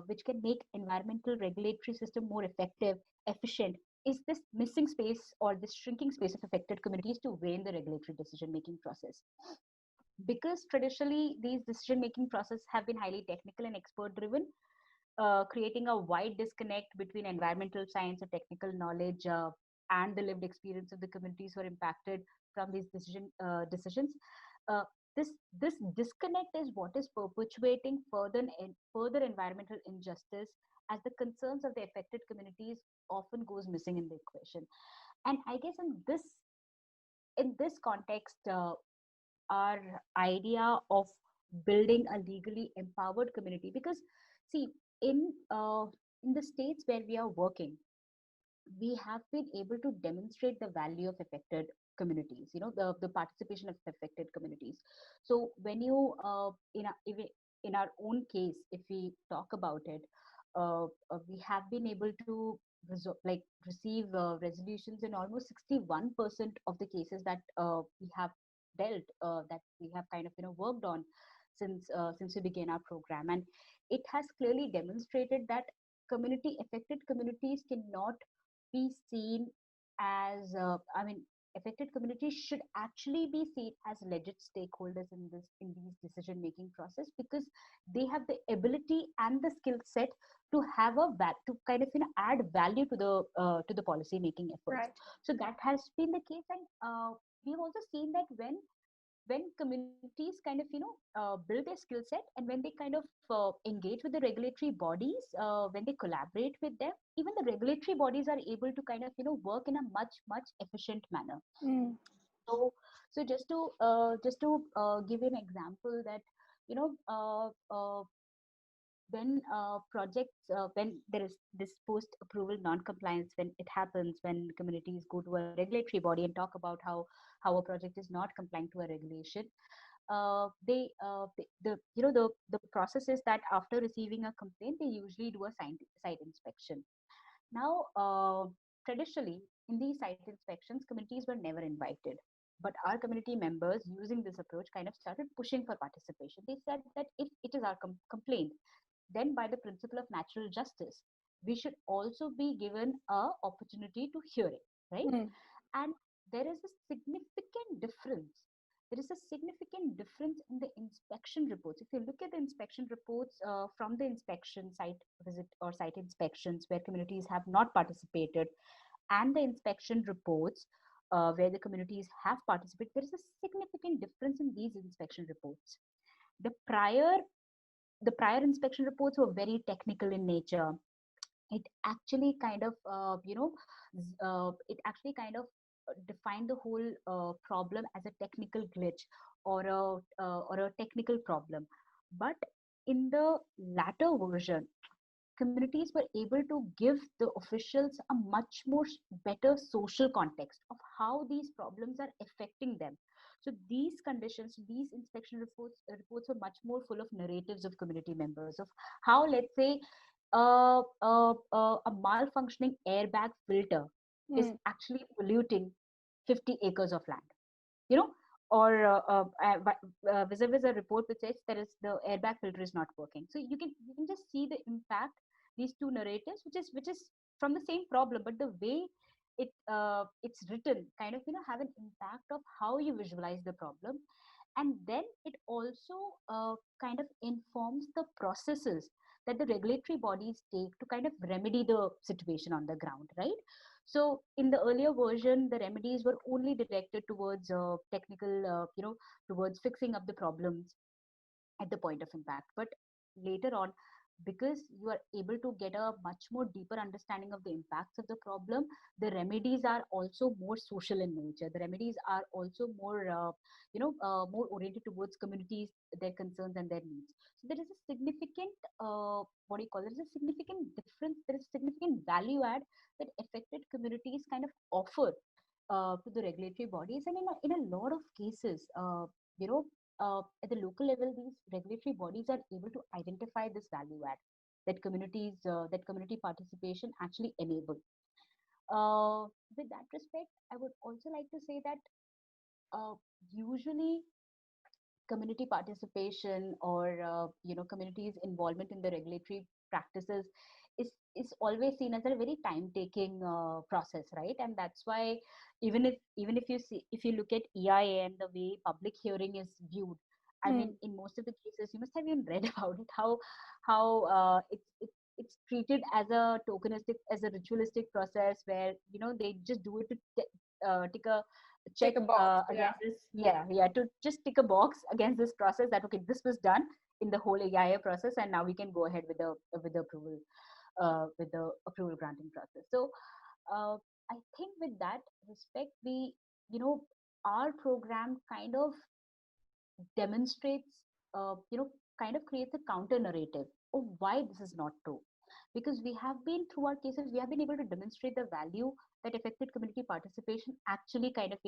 which can make environmental regulatory system more effective, efficient, is this missing space or this shrinking space of affected communities to weigh in the regulatory decision making process. Because traditionally these decision making processes have been highly technical and expert driven, creating a wide disconnect between environmental science or technical knowledge and the lived experience of the communities who are impacted from these decisions. Uh, this disconnect is what is perpetuating further environmental injustice, as the concerns of the affected communities often goes missing in the equation. And I guess in this context, our idea of building a legally empowered community, because see, in uh, in the states where we are working, we have been able to demonstrate the value of affected communities, the participation of affected communities. So when you in our own case, if we talk about it, we have been able to receive resolutions in almost 61% of the cases that we have that we have kind of worked on since we began our program. And it has clearly demonstrated that community affected communities cannot be seen as affected communities should actually be seen as legit stakeholders in these decision making process, because they have the ability and the skill set to have to kind of add value to the policy making efforts. Right. So that has been the case. And we've also seen that when communities kind of build their skill set, and when they kind of engage with the regulatory bodies, when they collaborate with them, even the regulatory bodies are able to kind of work in a much efficient manner. Mm. So so just to give you an example, that you know uh, uh, when projects when there is this post approval non compliance, when it happens, when communities go to a regulatory body and talk about how a project is not complying to a regulation, they the process is that after receiving a complaint, they usually do a site inspection. Now, traditionally, in these site inspections, communities were never invited. But our community members, using this approach, kind of started pushing for participation. They said that if it is our complaint, then by the principle of natural justice, we should also be given a opportunity to hear it, right? Mm. And there is a significant difference. There is a significant difference in the inspection reports. If you look at the inspection reports from the inspection site visit or site inspections where communities have not participated, and the inspection reports where the communities have participated, there is a significant difference in these inspection reports. The prior the prior inspection reports were very technical in nature. It actually kind of it actually kind of defined the whole problem as a technical glitch, or a technical problem. But in the latter version, communities were able to give the officials a much more better social context of how these problems are affecting them. So these conditions, these inspection reports are much more full of narratives of community members, of how, let's say, a malfunctioning airbag filter is Mm. actually polluting 50 acres of land, you know or vis-a-vis a report which says the airbag filter is not working. So you can just see the impact, these two narratives, which is from the same problem, but the way it's written kind of have an impact of how you visualize the problem. And then it also kind of informs the processes that the regulatory bodies take to kind of remedy the situation on the ground, right? So in the earlier version, the remedies were only directed towards technical, towards fixing up the problems at the point of impact. But later on, because you are able to get a much more deeper understanding of the impacts of the problem, the remedies are also more social in nature. The remedies are also more more oriented towards communities, their concerns and their needs. So there is a significant what do you call it? There is a significant difference, there is significant value add that affected communities kind of offer to the regulatory bodies. And in a lot of cases, you know, at the local level, these regulatory bodies are able to identify this value add that community participation actually enable. With that respect, I would also like to say that uh, usually community participation or communities involvement in the regulatory practices is always seen as a very time taking process, right? And that's why even if you see, if you look at EIA and the way public hearing is viewed, I Mm. mean, in most of the cases, you must have even read about it, how it's treated as a tokenistic, as a ritualistic process where they just do it to take a check Tick a box. Yeah. against this, yeah, to just tick a box against this process, that okay, this was done in the whole AIA process, and now we can go ahead with the approval, with the approval granting process. So uh, I think with that respect, we you know our program kind of demonstrates, kind of creates a counter narrative of why this is not true. Because we have been, through our cases, we have been able to demonstrate the value that effective community participation actually kind of,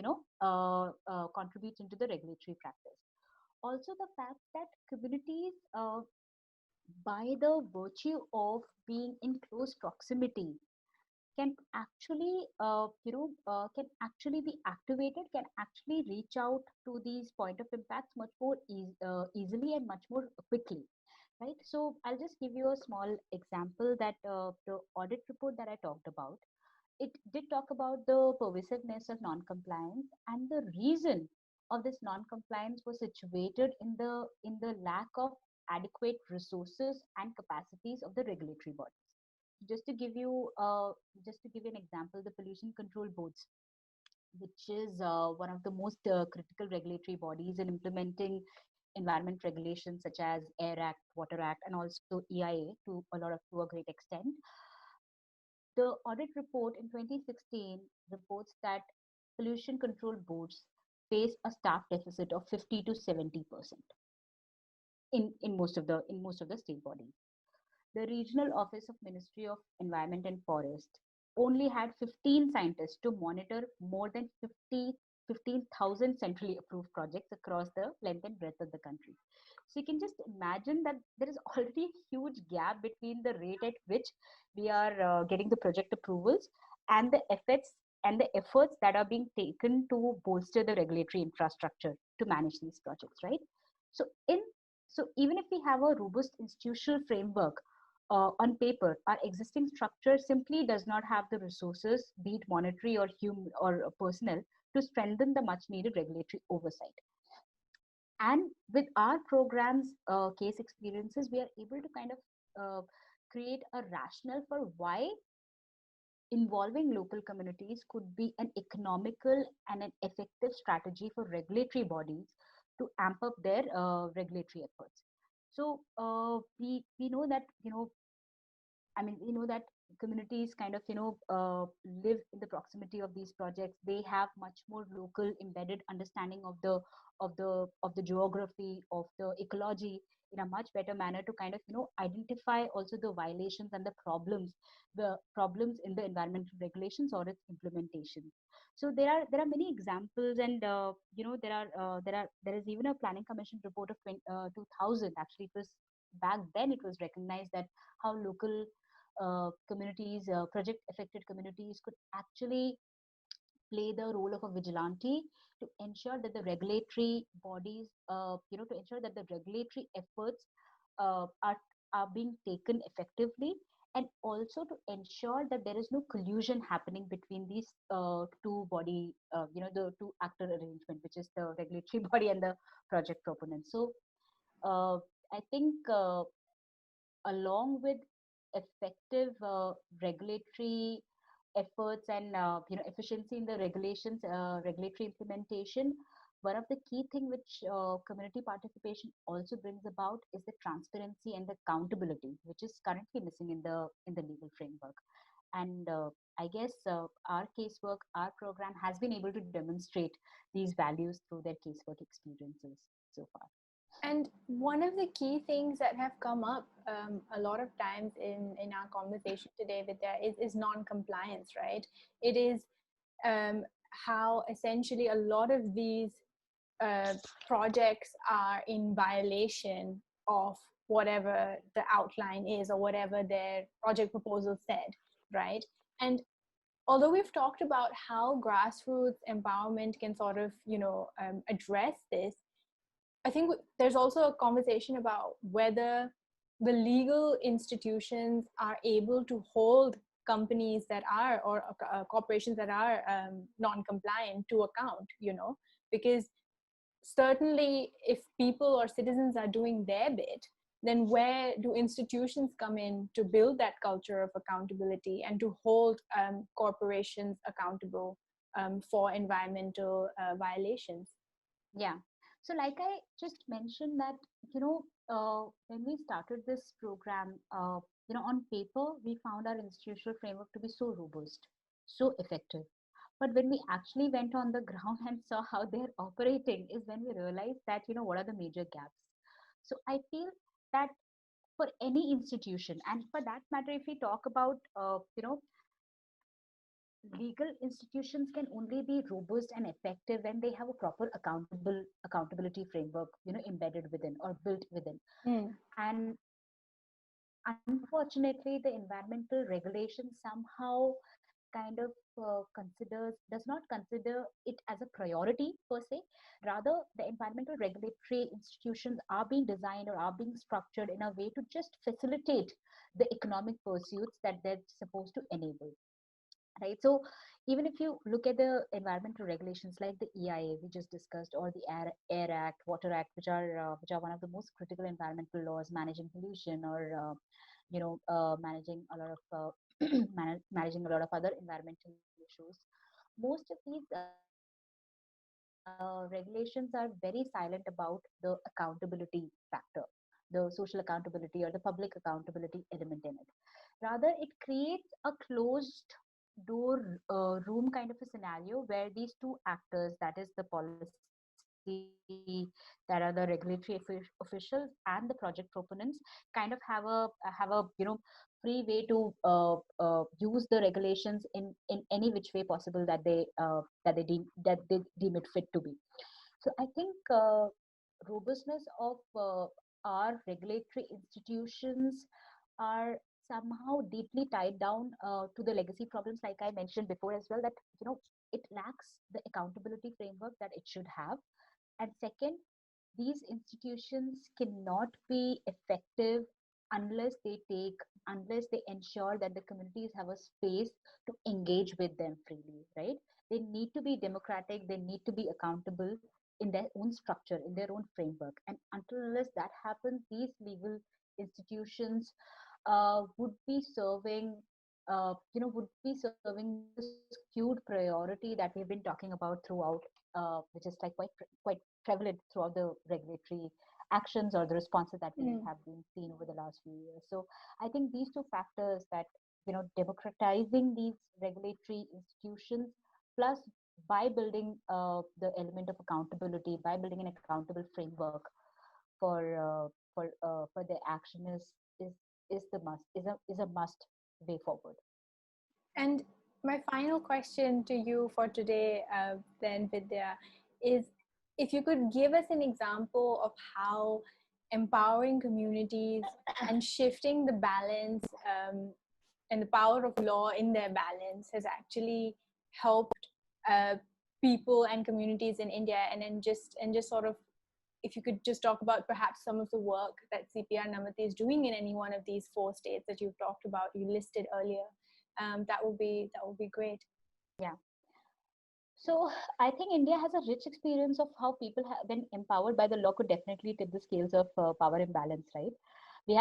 contributes into the regulatory practice. Also, the fact that communities, by the virtue of being in close proximity, can actually can actually be activated, can actually reach out to these point of impacts much more easily and much more quickly, right? So I'll just give you a small example, that the audit report that I talked about, it did talk about the pervasiveness of non-compliance, and the reason of this non-compliance was situated in the lack of adequate resources and capacities of the regulatory bodies. Just to give you an example, the pollution control boards, which is one of the most critical regulatory bodies in implementing environment regulations such as Air Act, Water Act, and also EIA to a great extent. The audit report in 2016 reports that pollution control boards face a staff deficit of 50 to 70% in most of the state bodies. The regional office of Ministry of Environment and Forest only had 15 scientists to monitor more than 15,000 centrally approved projects across the length and breadth of the country. So you can just imagine that there is already a huge gap between the rate at which we are getting the project approvals and the efforts that are being taken to bolster the regulatory infrastructure to manage these projects, right? So in so even if we have a robust institutional framework on paper, our existing structure simply does not have the resources, be it monetary or human or personnel, to strengthen the much needed regulatory oversight. And with our program's case experiences, we are able to kind of create a rationale for why involving local communities could be an economical and an effective strategy for regulatory bodies to amp up their regulatory efforts. So we know that we know that communities kind of live in the proximity of these projects. They have much more local embedded understanding of the geography, of the ecology, in a much better manner to kind of identify also the violations and the problems in the environmental regulations or its implementation. So there are many examples, and there is even a planning commission report of 2000. Actually, it was back then it was recognized that how local communities, project affected communities, could actually play the role of a vigilante to ensure that the regulatory bodies, to ensure that the regulatory efforts uh, are are being taken effectively, and also to ensure that there is no collusion happening between these the two actor arrangement, which is the regulatory body and the project proponent. So uh, I think along with effective regulatory efforts and efficiency in the regulatory implementation, one of the key thing which community participation also brings about is the transparency and the accountability, which is currently missing in the legal framework. And I guess our casework, our program has been able to demonstrate these values through their casework experiences so far. And one of the key things that have come up a lot of times in our conversation today, Vidya, is non-compliance, right? It is how essentially a lot of these projects are in violation of whatever the outline is or whatever their project proposal said, right? And although we've talked about how grassroots empowerment can sort of, address this, I think there's also a conversation about whether the legal institutions are able to hold companies that are, or corporations that are non-compliant to account, because certainly if people or citizens are doing their bit, then where do institutions come in to build that culture of accountability and to hold corporations accountable for environmental violations? Yeah. So, like I just mentioned that, when we started this program, on paper, we found our institutional framework to be so robust, so effective. But when we actually went on the ground and saw how they're operating, is when we realized that, what are the major gaps. So I feel that for any institution, and for that matter, if we talk about, legal institutions can only be robust and effective when they have a proper accountability framework, embedded within or built within. Mm. And unfortunately, the environmental regulation somehow kind of does not consider it as a priority per se. Rather, the environmental regulatory institutions are being designed or are being structured in a way to just facilitate the economic pursuits that they're supposed to enable, right? So even if you look at the environmental regulations like the EIA we just discussed, or the Air Act, Water Act, which are one of the most critical environmental laws managing pollution, or managing a lot of managing a lot of other environmental issues. Most of these regulations are very silent about the accountability factor, the social accountability or the public accountability element in it. Rather, it creates a closed door room kind of a scenario where these two actors, that is the policy, that are the regulatory officials and the project proponents, kind of have a free way to use the regulations in any which way possible that they deem it fit to be. So I think robustness of our regulatory institutions are somehow deeply tied down to the legacy problems, like I mentioned before as well, that it lacks the accountability framework that it should have. And second, these institutions cannot be effective unless unless they ensure that the communities have a space to engage with them freely, right? They need to be democratic, they need to be accountable in their own structure, in their own framework. And until unless that happens, these legal institutions would be serving would be serving the skewed priority that we've been talking about throughout, which is like quite prevalent throughout the regulatory actions or the responses that we Mm. have been seen over the last few years. So I think these two factors, that democratizing these regulatory institutions, plus by building the element of accountability, by building an accountable framework for for the action, is a must way forward. And my final question to you for today, then, Vidya, is if you could give us an example of how empowering communities and shifting the balance and the power of law in their balance has actually helped uh, people and communities in India, and just sort of, if you could just talk about perhaps some of the work that CPR-Namati is doing in any one of these four states that you've talked about, you listed earlier, that would be great. Yeah. So I think India has a rich experience of how people have been empowered by the law could definitely tip the scales of power imbalance, right? We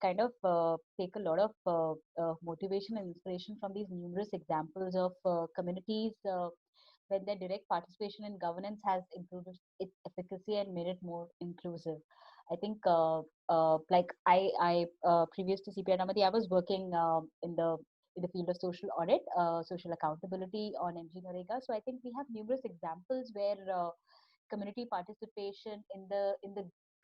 kind of take a lot of motivation and inspiration from these numerous examples of communities when their direct participation in governance has improved its efficacy and made it more inclusive. I think, previous to CPR Namati, I was working in the field of social audit, social accountability on MG Narega. So I think we have numerous examples where community participation in the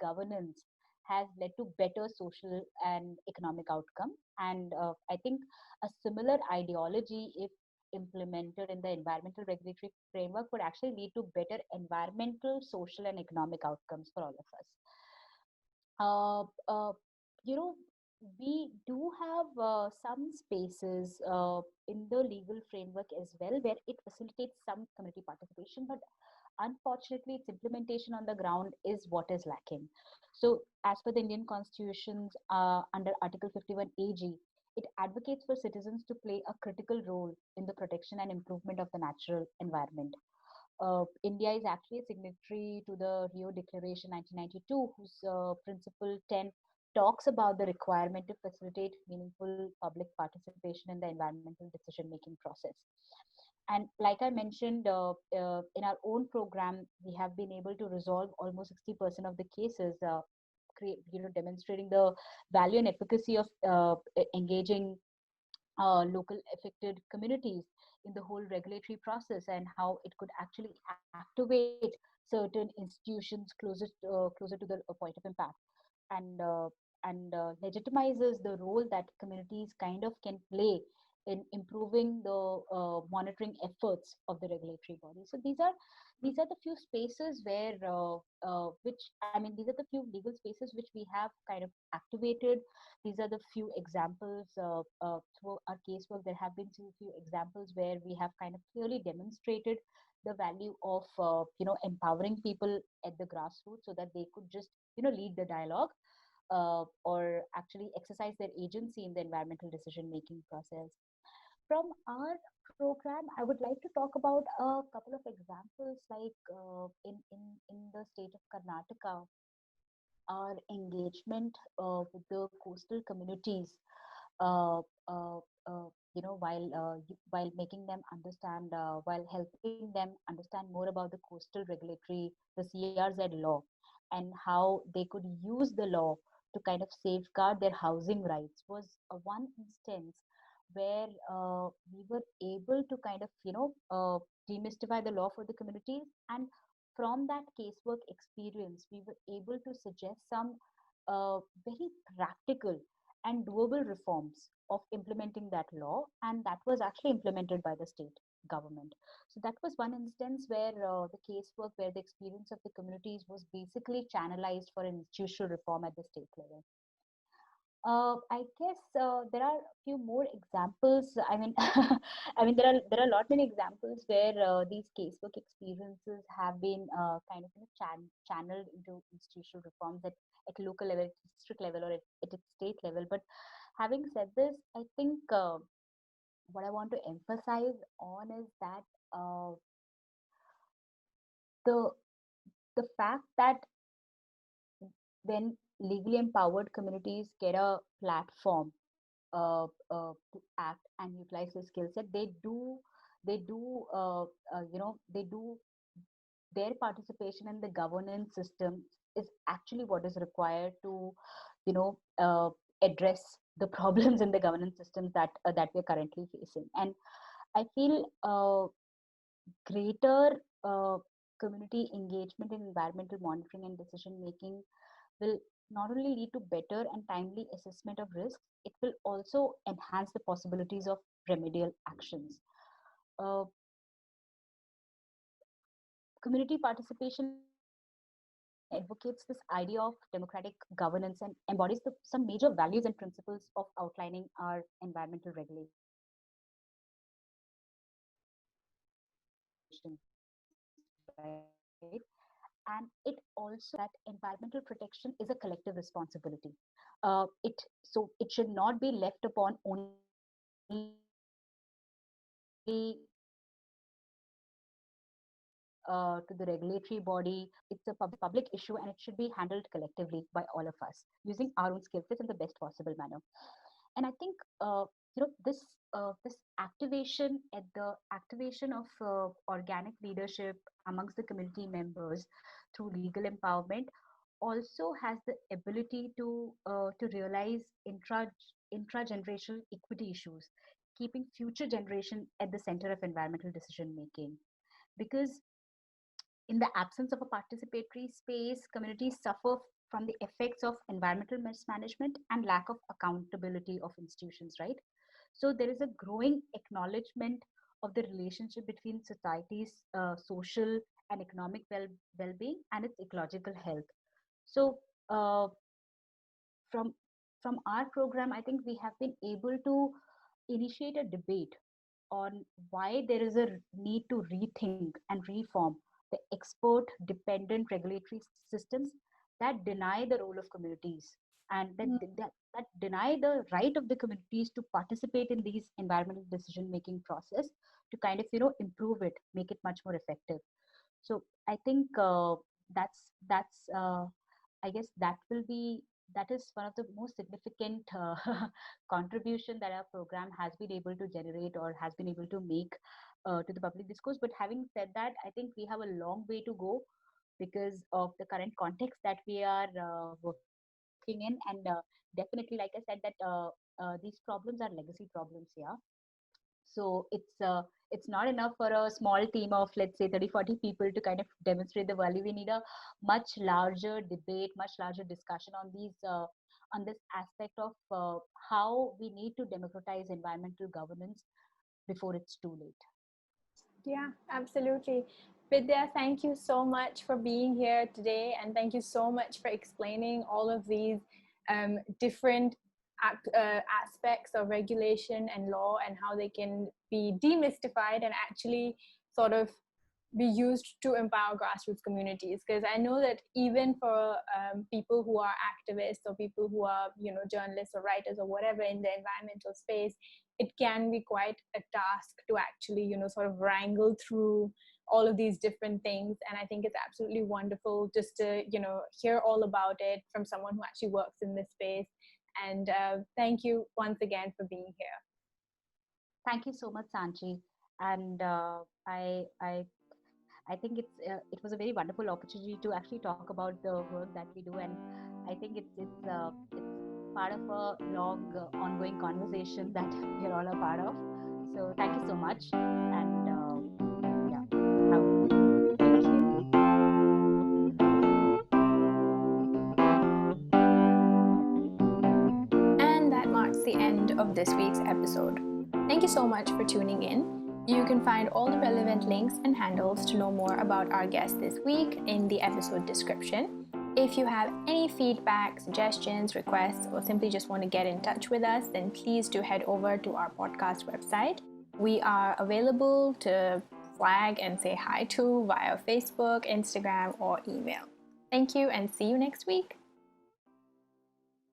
governance has led to better social and economic outcome. And I think a similar ideology, if implemented in the environmental regulatory framework, would actually lead to better environmental, social, and economic outcomes for all of us. Uh, uh, you know, We do have some spaces in the legal framework as well where it facilitates some community participation, but unfortunately its implementation on the ground is what is lacking. So as per the Indian constitutions, under article 51 AG, it advocates for citizens to play a critical role in the protection and improvement of the natural environment. India is actually a signatory to the Rio Declaration 1992, whose Principle 10 talks about the requirement to facilitate meaningful public participation in the environmental decision making process. And like I mentioned, in our own program, we have been able to resolve almost 60% of the cases, demonstrating the value and efficacy of engaging local affected communities in the whole regulatory process, and how it could actually activate certain institutions closer to the point of impact, and legitimizes the role that communities kind of can play in improving the monitoring efforts of the regulatory body. So these are the few spaces where which I mean these are the few legal spaces which we have kind of activated. These are the few examples through our casework. There have been few examples where we have kind of clearly demonstrated the value of empowering people at the grassroots so that they could just lead the dialogue, or actually exercise their agency in the environmental decision making process. From our program, I would like to talk about a couple of examples, like in the state of Karnataka, our engagement with the coastal communities, uh, uh, while making them understand, while helping them understand more about the coastal regulatory, the CRZ law, and how they could use the law to kind of safeguard their housing rights, was one instance where we were able to kind of demystify the law for the communities. And from that casework experience, we were able to suggest some very practical and doable reforms of implementing that law, and that was actually implemented by the state government. So that was one instance where the casework, where the experience of the communities was basically channelized for an institutional reform at the state level. I guess there are a few more examples. I mean, there are a lot many examples where these casework experiences have been kind of channeled into institutional reforms at local level, at district level, or at its state level. But having said this, I think what I want to emphasize on is that the the fact that when legally empowered communities get a platform to act and utilize the skill set, they do their participation in the governance system is actually what is required to you know address the problems in the governance systems that we're currently facing. And I feel greater community engagement in environmental monitoring and decision making will not only lead to better and timely assessment of risks, it will also enhance the possibilities of remedial actions. Uh, Community participation advocates this idea of democratic governance and embodies some major values and principles of outlining our environmental regulations, right? And it also enhances the possibilities of remedial actions. Community participation understands that environmental protection is a collective responsibility. It should not be left upon only to the regulatory body. It's a public issue and it should be handled collectively by all of us using our own skill sets in the best possible manner. And I think this activation of organic leadership amongst the community members through legal empowerment also has the ability to realize intra-generational equity issues, keeping future generation at the center of environmental decision making. Because in the absence of a participatory space, communities suffer from the effects of environmental mismanagement and lack of accountability of institutions, right? So there is a growing acknowledgement of the relationship between society's social and economic well-being and its ecological health. So uh, from from our program, I think we have been able to initiate a debate on why there is a need to rethink and reform the expert dependent regulatory systems that deny the role of communities, and that deny the right of the communities to participate in these environmental decision making process, to kind of improve it, make it much more effective. So I think that's I guess that is one of the most significant contribution that our program has been able to generate or has been able to make to the public discourse. But having said that, I think we have a long way to go because of the current context that we are working in. And definitely, like I said, that these problems are legacy problems here. So it's not enough for a small team of, let's say, 30-40 people to kind of demonstrate the value. We need a much larger debate, much larger discussion on these on this aspect of how we need to democratize environmental governance before it's too late. Yeah, absolutely. Vidya, thank you so much for being here today, and thank you so much for explaining all of these different aspects of regulation and law and how they can be demystified and actually sort of be used to empower grassroots communities. Because I know that even for people who are activists or people who are, journalists or writers or whatever in the environmental space, it can be quite a task to actually, sort of wrangle through all of these different things. And I think it's absolutely wonderful just to, hear all about it from someone who actually works in this space. And thank you once again for being here. Thank you so much, Sanchi. And I think it was a very wonderful opportunity to actually talk about the work that we do, and I think it's part of a long ongoing conversation that we're all a part of. So thank you so much, and yeah, thank you. And that marks the end of this week's episode. Thank you so much for tuning in. You can find all the relevant links and handles to know more about our guest this week in the episode description. If you have any feedback, suggestions, requests, or simply just want to get in touch with us, then please do head over to our podcast website. We are available to flag and say hi to via Facebook, Instagram, or email. Thank you, and see you next week.